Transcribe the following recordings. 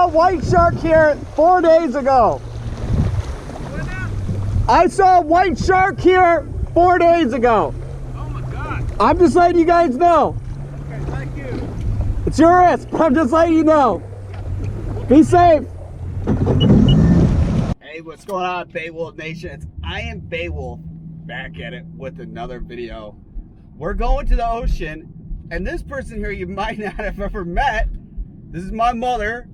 saw a white shark here 4 days ago. I saw a white shark here 4 days ago. Oh my God. I'm just letting you guys know. Okay, thank you. It's your risk, but I'm just letting you know. Be safe. Hey, what's going on, Beowulf Nation? I am Beowulf, back at it with another video. We're going to the ocean, and this person here you might not have ever met. This is my mother.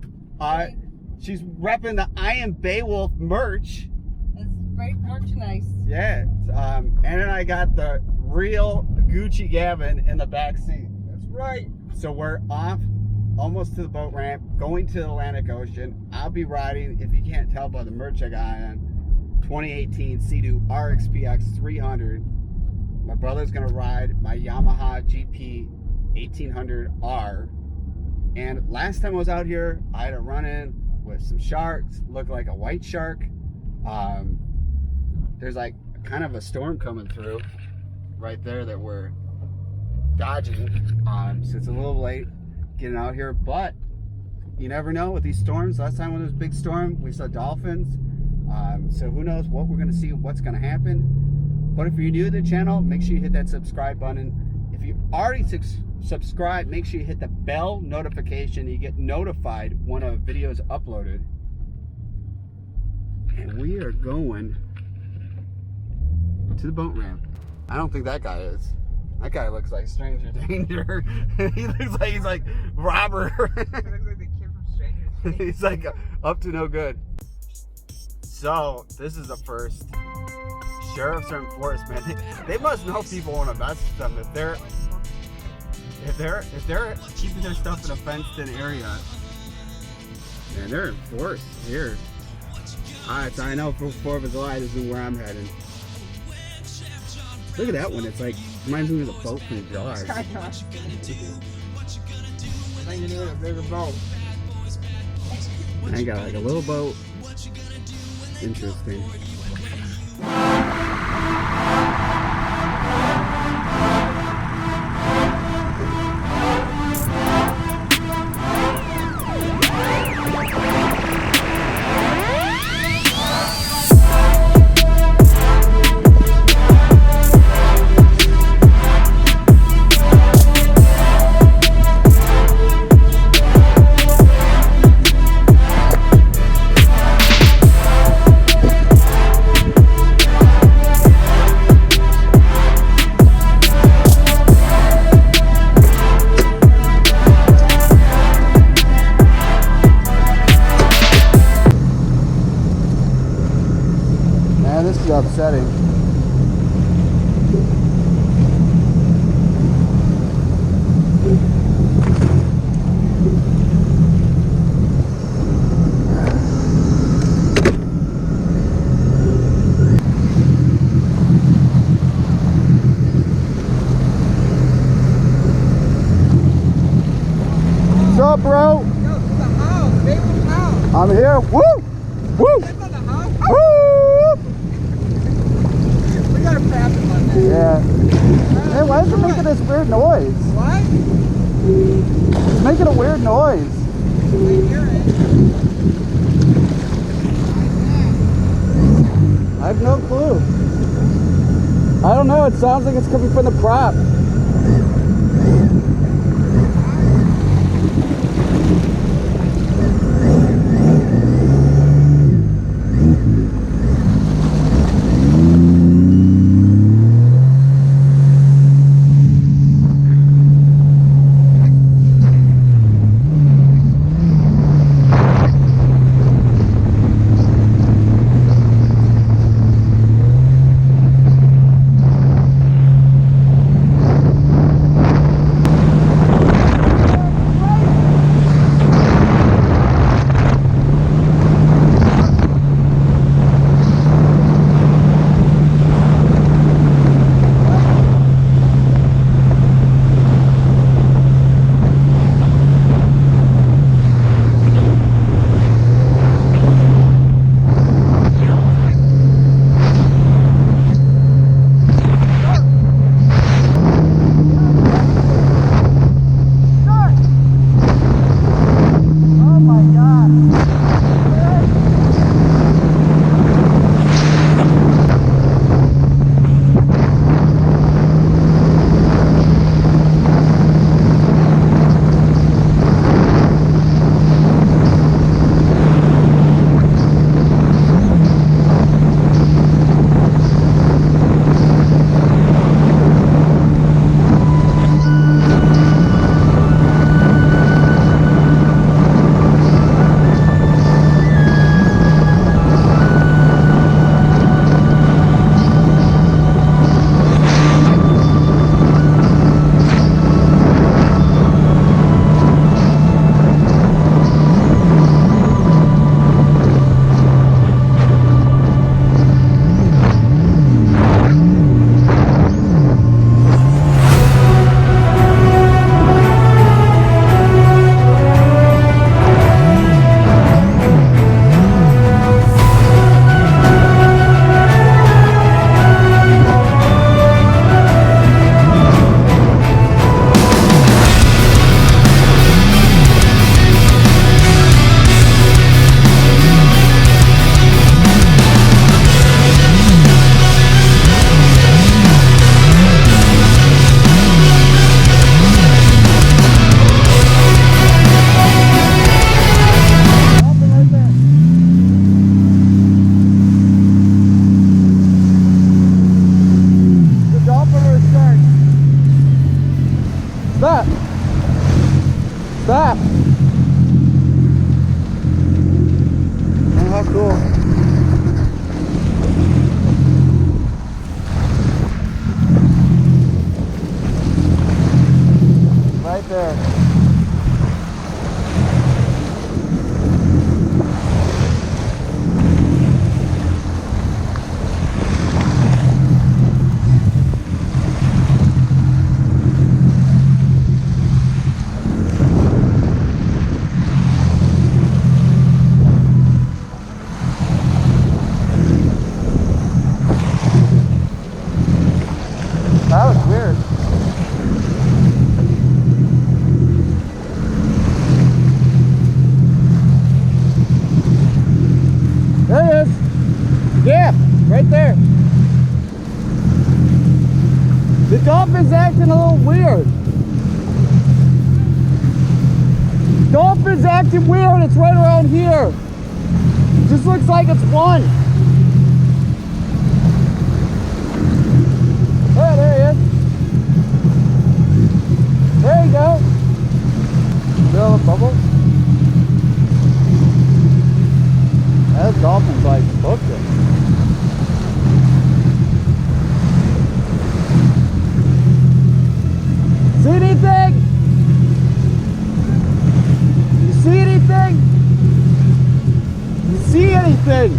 She's repping the I Am Beowulf merch. It's great merchandise. Yeah. Anna and I got the real Gucci Gavin in the back seat. That's right. So we're off almost to the boat ramp, going to the Atlantic Ocean. I'll be riding, if you can't tell by the merch I got on, 2018 Sea Doo RXP X 300. My brother's gonna ride my Yamaha GP 1800R. And last time I was out here, I had a run-in with some sharks, looked like a white shark. There's like kind of a storm coming through right there that we're dodging. So it's a little late getting out here, but you never know with these storms. Last time when there was a big storm, we saw dolphins. So who knows what we're gonna see, what's gonna happen. But if you're new to the channel, make sure you hit that subscribe button. If you already subscribe, make sure you hit the bell notification. You get notified when a video is uploaded. And we are going to the boat ramp. I don't think that guy is. That guy looks like Stranger Danger. He looks like he's like robber. He looks like the kid from Stranger Things. He's like up to no good. So this is the first. Sheriffs are enforced, man. They must know people want to mess with them if they're keeping their stuff in a fenced-in area. Man, they're enforced here. Alright, so I know for 4th of July, this is where I'm heading. Look at that one. It's like reminds me of the boat from Jaws. I think you need a bigger boat. I got like a little boat. Interesting. This is upsetting. What's up, bro? Yo, to the house. Beowulf's house. I'm here. Woo! Woo! That's on the house. Woo! We gotta pass him on that. Yeah. Hey, why is it making this weird noise? What? It's making a weird noise. I hear it. I have no clue. I don't know. It sounds like it's coming from the prop. Stop! Stop! Oh, how cool. Right there. That was weird. There it is. Yeah, right there. The dolphin's acting a little weird. Dolphin's acting weird. It's right around here. Just looks like it's one. Oh, there he is. There you go. Little bubble. That dolphin's like booked it. See anything? You see anything? You see anything?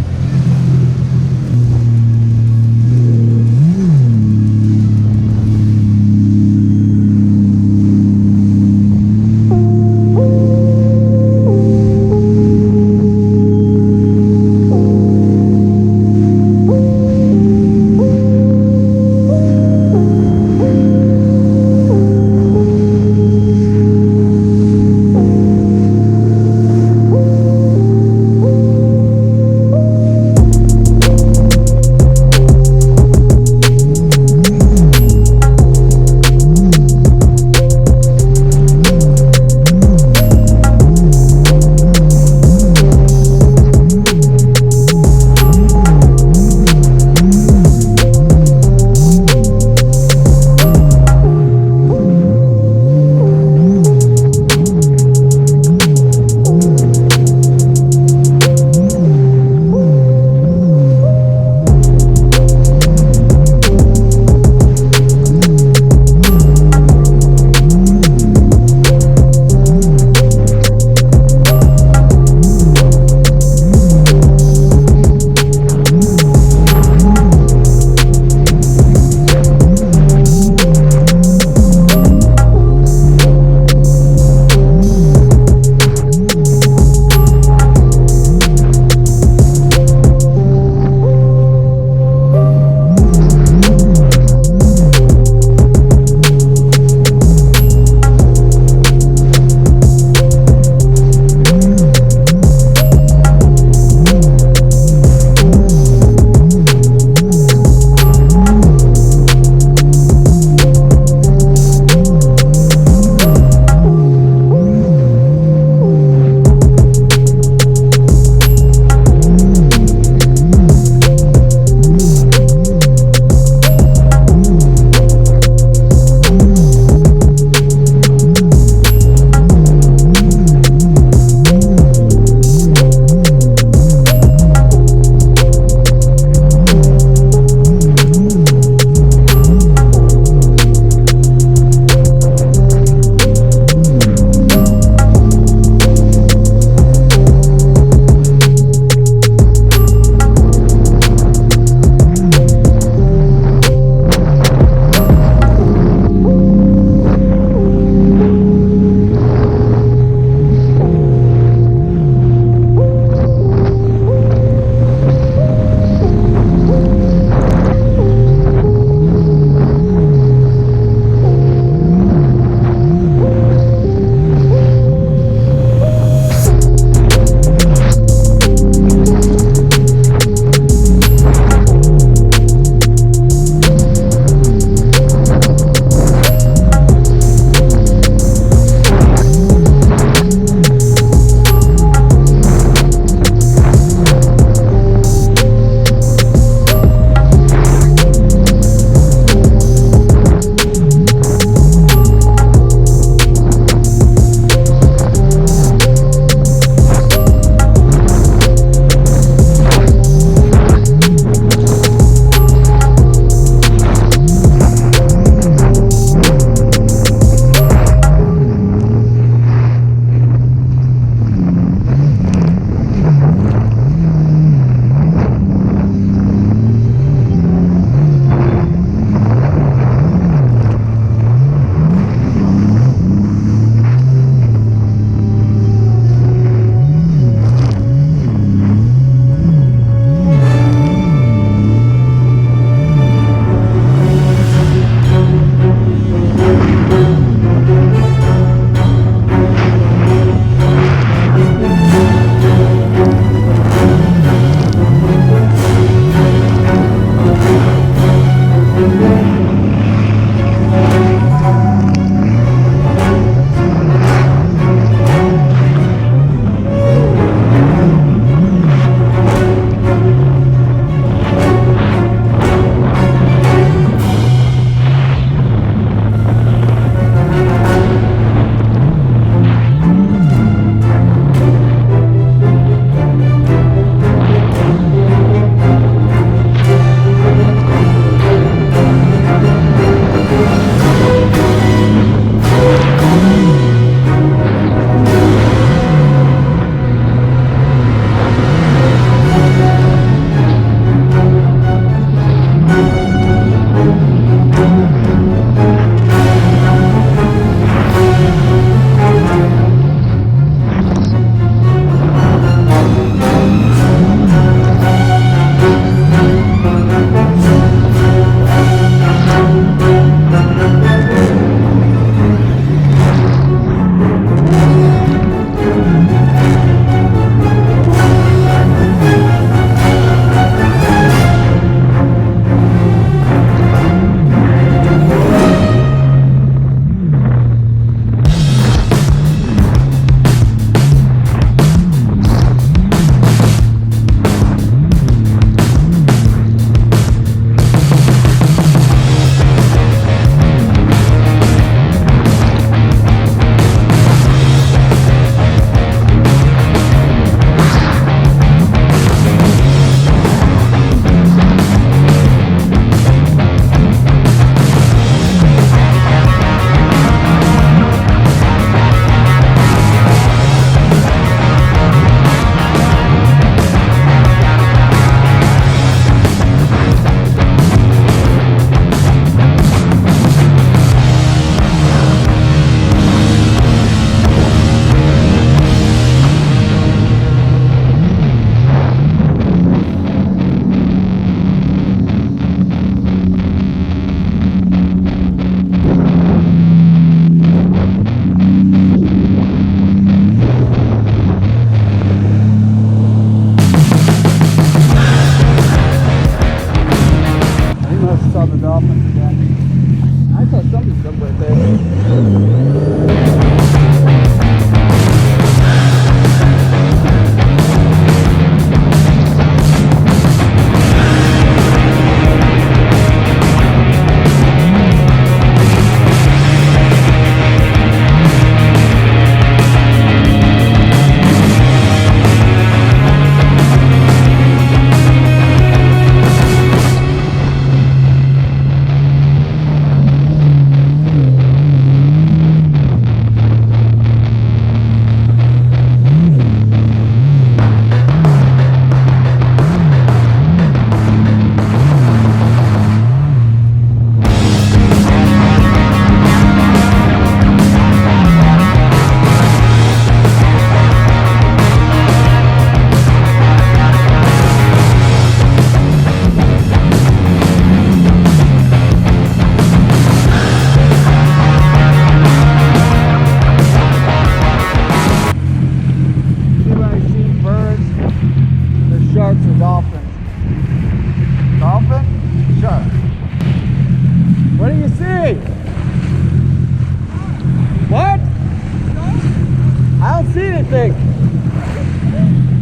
think?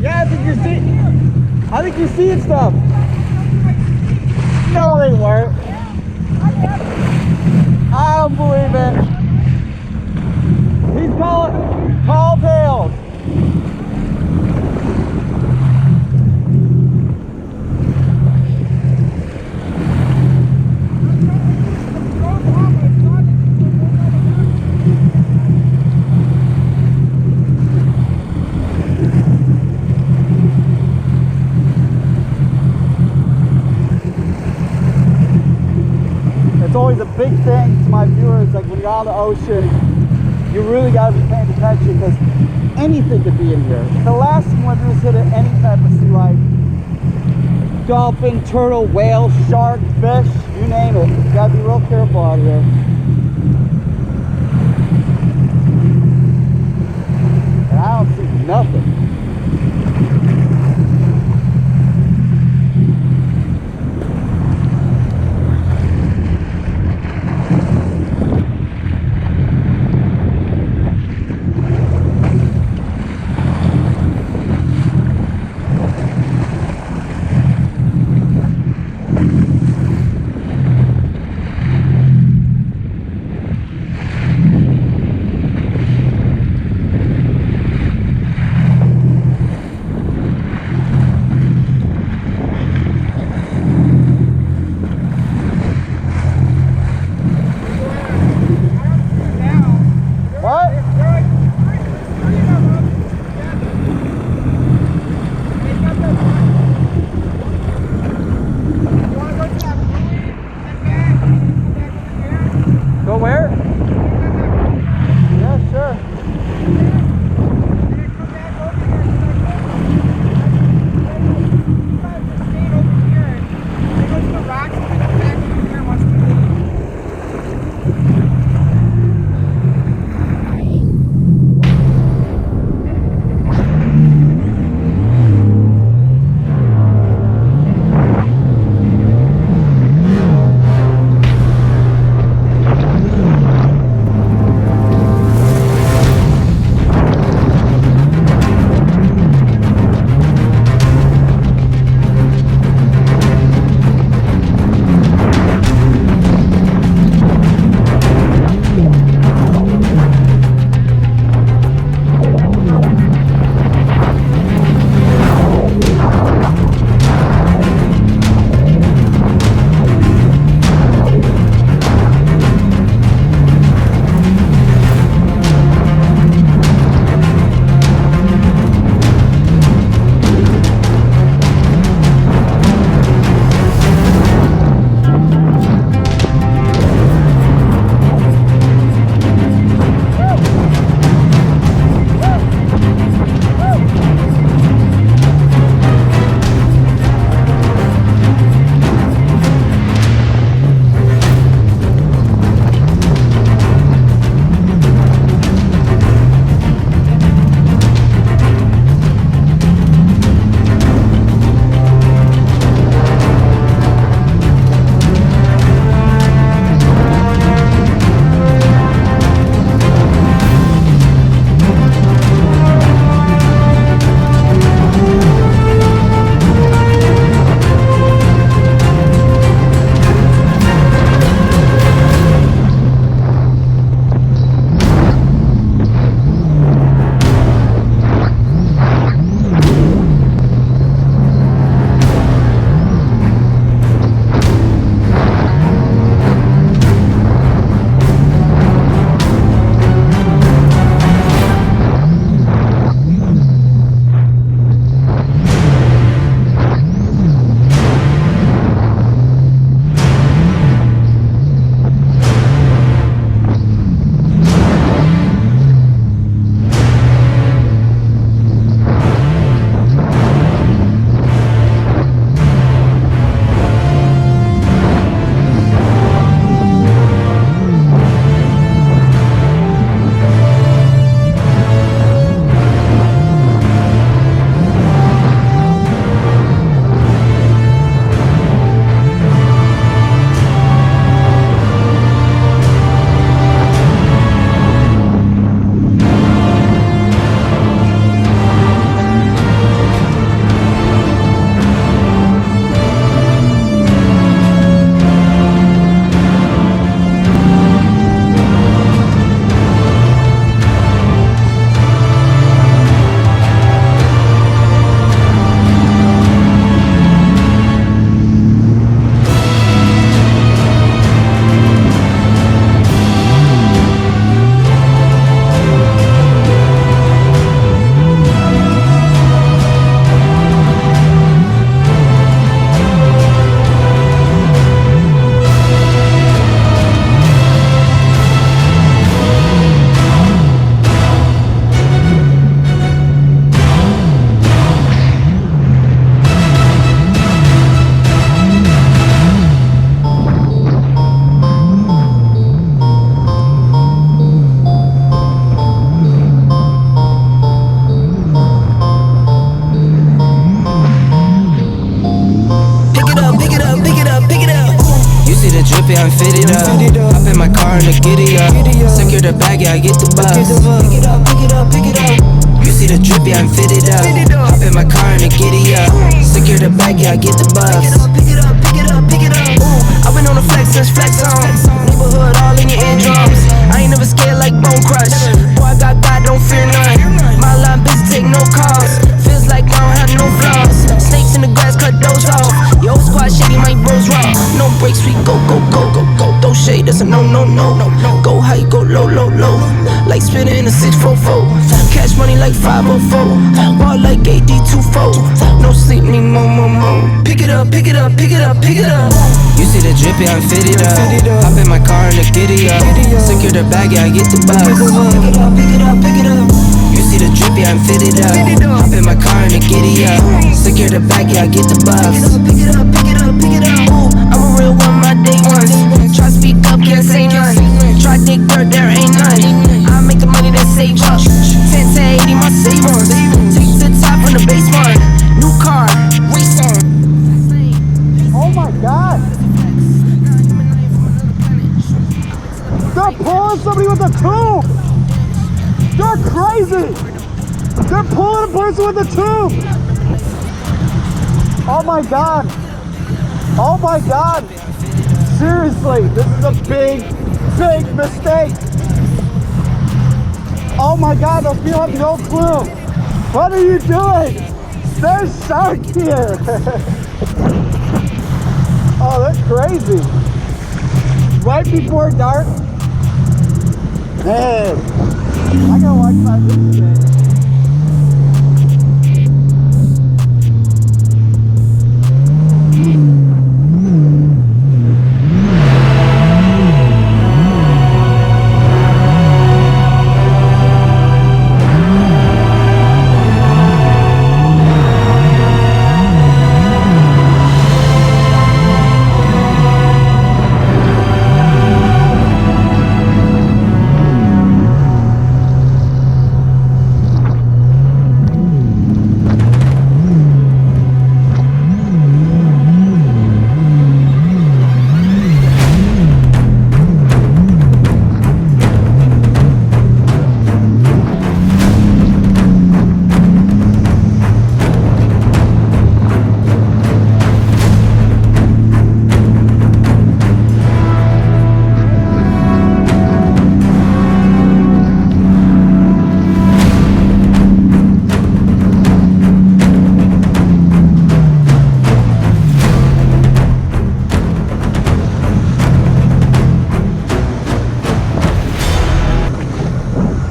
Yeah, I think you're seeing stuff. No, they weren't. I don't believe it. He's calling tall tales. It's always a big thing to my viewers, like when you're on the ocean, you really got to be paying attention because anything could be in here. The last thing you want to do is hit any type of sea life. Dolphin, turtle, whale, shark, fish, you name it. You got to be real careful out here. And I don't see nothing. I'm fitted up. Hop in my car and the giddy up. Secure the bag, yeah, I get the bus. Pick it up, pick it up, pick it up. You see the drip, yeah, I'm fitted up. Hop in my car and the giddy up. Secure the bag, yeah, I get the bus. Pick it up, pick it up, pick it up, pick it up. Ooh, I've been on the flex since flex on. Neighborhood all in your eardrums. I ain't never scared like Bone Crush. Boy, I got God, don't fear none. My line busy, take no calls. Feels like I don't have no flaws. Snakes in the grass, cut those off. Yo, squad shady, my bros raw. No breaks, we go, go, go, go, go. Throw shade, that's a no, no, no, no. Go high, go low, low, low. Like spinning in a 644. Cash money like 504. Ball like AD24. No sleep, need more, more, more. Pick it up, pick it up, pick it up, pick it up. You see the drip, yeah, I'm fitted up. Hop in my car and the giddy up. Secure the bag, yeah, I get the bus. Pick it up, pick it up, pick it up. You see the drip, yeah, I'm fitted up. Hop in my car and the giddy up. Secure the bag, yeah, I get the bus. Pick it up, pick it up, pick it up, pick it up. Ooh, I'm a real one, my day ones. Try speak up, can't say none. Try dig dirt, there ain't none. I make the money that save up. 10 to 80, my savings. Take to the top from the basement. New car, race on. Oh my God! They're pulling somebody with a tube! They're crazy! They're pulling a person with a tube! Oh my God! Oh my God! Seriously, this is a big, big mistake! Oh my God, those people have no clue! What are you doing? There's shark here! Oh, that's crazy! Right before dark? Man, I gotta watch my video today.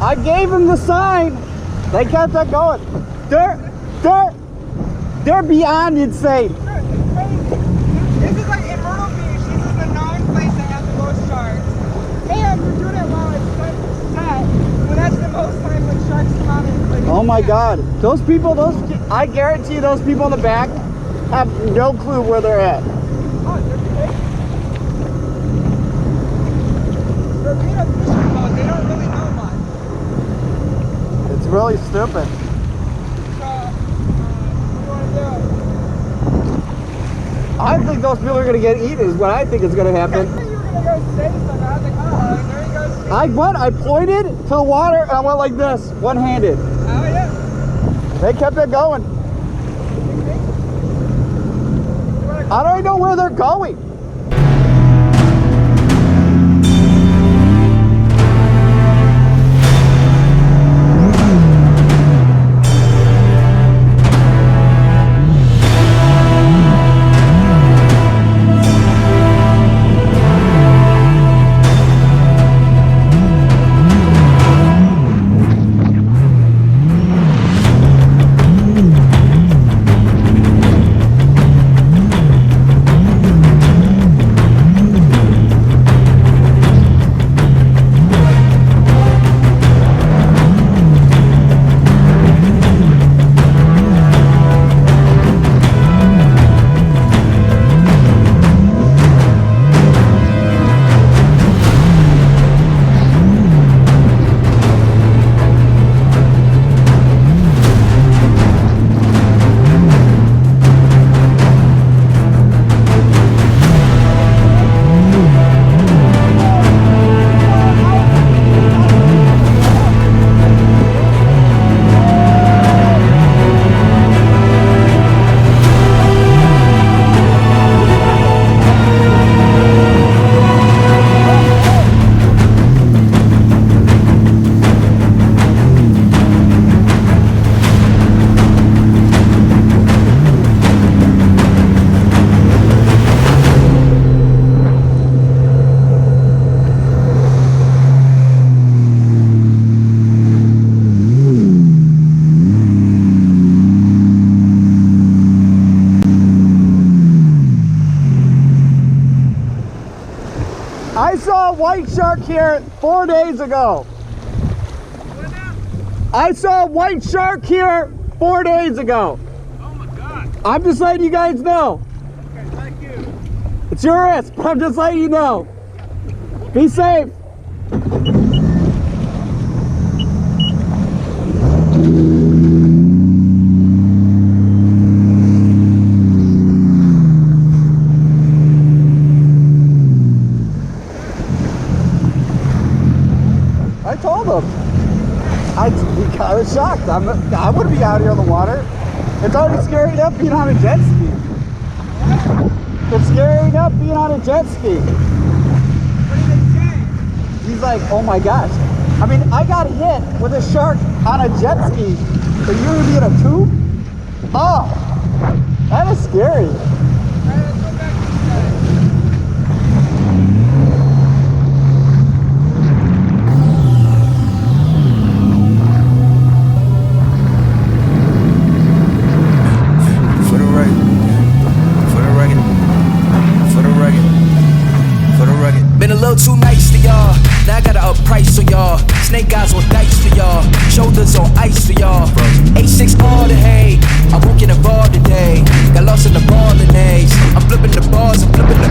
I gave them the sign. They kept that going. They're beyond insane. This is like in Myrtle Beach. This is the known place that has the most sharks. And we're doing it while it's sunset. So that's the most time when sharks come out and like. Oh my God. Those people, I guarantee you those people in the back have no clue where they're at. Oh, they're big. They're being a fishing boat. They don't really know much. It's really stupid. I think those people are going to get eaten is what I think is going to happen. I thought you were going to go say something. I was like, oh, there he goes. I pointed to the water and I went like this, one-handed. Oh, yeah. They kept it going. I don't even know where they're going. white shark here 4 days ago. I saw a white shark here 4 days ago. Oh my God. I'm just letting you guys know. Okay, thank you. It's your risk, but I'm just letting you know. Be safe. I told him. I was shocked. I wouldn't be out here on the water. It's already scary enough being on a jet ski. It's scary enough being on a jet ski. What did they say? He's like, oh my gosh. I mean, I got hit with a shark on a jet ski. So you're gonna be in a tube? Oh, that is scary. All right, let's go back to the side. For the record, for the record, for the record, for the record. Been a little too nice to y'all. Now I gotta up price for y'all. Snake eyes on dice for y'all. Shoulders on ice for y'all. 8-6 all the hay. I won't get involved today. Got lost in the ball and A's. I'm flipping the bars. I'm flipping the.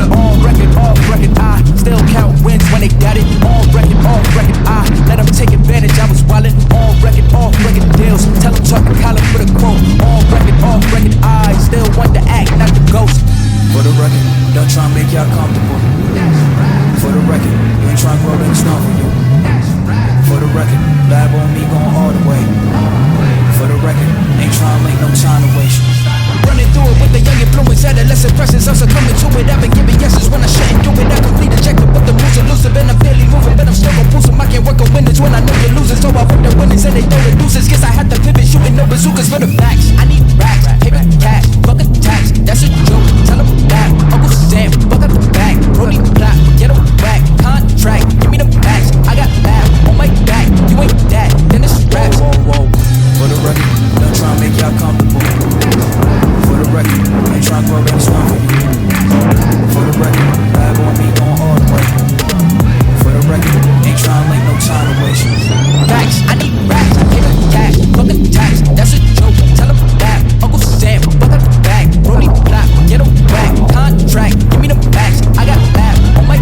On record, off record. I still count wins when they got it. On record, off record. I let them take advantage. I was wildin'. On record, off record deals. Tell them talking Colin for the quote. On record, off record. I still want to act, not the ghost. For the record, don't try and make y'all comfortable. For the record, you ain't trying to grow things down for you. For the record, lab on me going all the way. For the record, ain't trying to make no time to waste. Running through it with the young influence, adolescent presence, I'm succumbing to it. I've been giving yeses when I shouldn't do it. I complete ejected, but the moves elusive, and I'm barely moving, but I'm still gon' boost 'em. I can't work on winners when I know you're losing, so I work the winners and they throw the deuces. Guess I had to pivot, shooting no bazookas for the facts. I need racks, paper cash, fuck a tax, that's a joke. Tell 'em that Uncle Sam, fuck up the back, Brody plot, get 'em whack, contract, give me the facts. I got lab on my back, you ain't that, then it's raps. Whoa, whoa, whoa. For the record, don't try and make y'all comfortable. For the record, ain't trying to grow that strong for you. For the record, lab on me going all the way. For the record, ain't trying to make no time to waste. Facts, I need racks, paper cash, fuck a tax, that's a joke. Tell 'em that Uncle Sam, fuck up the back, Brody plot, get 'em whack, contract, give me the facts. I got lab on my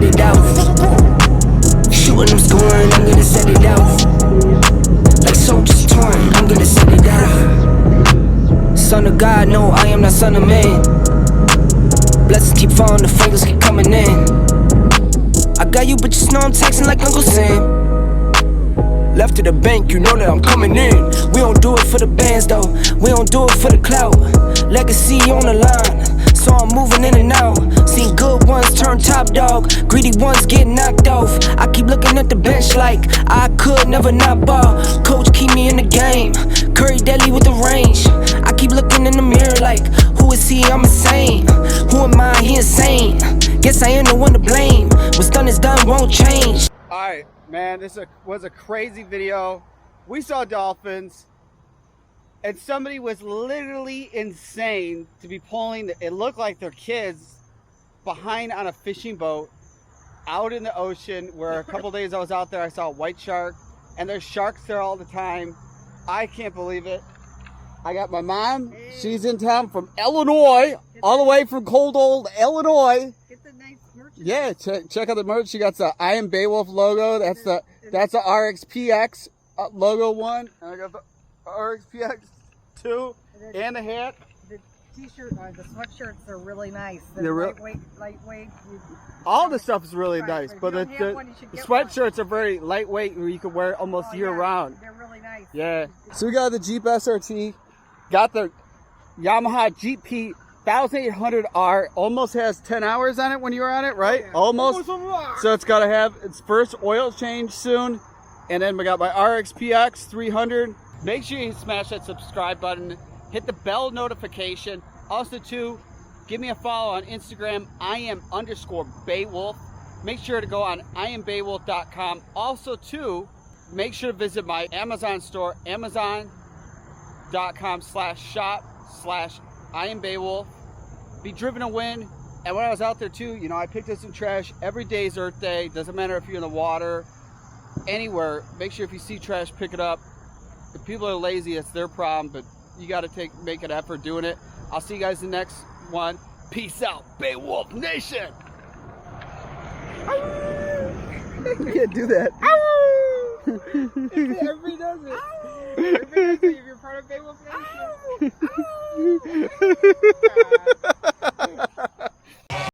set it out. Shooting, I'm scoring, I'm gonna set it out. Like soldiers torn, I'm gonna set it out. Son of God, no, I am not son of man. Blessings keep falling, the fingers keep coming in. I got you, but just know I'm texting like Uncle Sam. Left to the bank, you know that I'm coming in. We don't do it for the bands though, we don't do it for the clout. Legacy on the line, so I'm moving in and out. Seen good ones turn top dog, greedy ones get knocked off. I keep looking at the bench like I could never not ball. Coach keep me in the game, Curry deadly with the range. I keep looking in the mirror like, who is he? I'm insane. Who am I? He insane. Guess I am the one to blame. What's done is done, won't change. Alright, man, this was a crazy video. We saw dolphins, and somebody was literally insane to be pulling, it looked like their kids, behind on a fishing boat out in the ocean, where a couple days I was out there, I saw a white shark, and there's sharks there all the time. I can't believe it. I got my mom, she's in town from Illinois, all the way from cold old Illinois. Get the nice merch. Yeah, check out the merch. She got the I Am Beowulf logo. That's the RXP X logo one. And I got the RXP X 2 and the hat. The t-shirt, the sweatshirts are really nice. They're lightweight. All the stuff is really Right, nice, if but you the don't have one, you should get sweatshirts are very lightweight, where you can wear almost year round. They're really nice. Yeah. So we got the Jeep SRT, got the Yamaha GP 1800R, almost has 10 hours on it when you were on it, right? Yeah. Almost. So it's got to have its first oil change soon. And then we got my RXP X 300. Make sure you smash that subscribe button, hit the bell notification. Also too, give me a follow on Instagram, @IAM_Beowulf. Make sure to go on IamBeowulf.com. Also too, make sure to visit my Amazon store, Amazon.com/shop/IamBeowulf. Be driven to win. And when I was out there too, you know, I picked up some trash. Every day is Earth Day. Doesn't matter if you're in the water, anywhere. Make sure if you see trash, pick it up. If people are lazy, it's their problem, but you got to make an effort doing it. I'll see you guys in the next one. Peace out, Beowulf Nation. You can't do that. Everybody does it. Everybody does it if you're part of Beowulf Nation.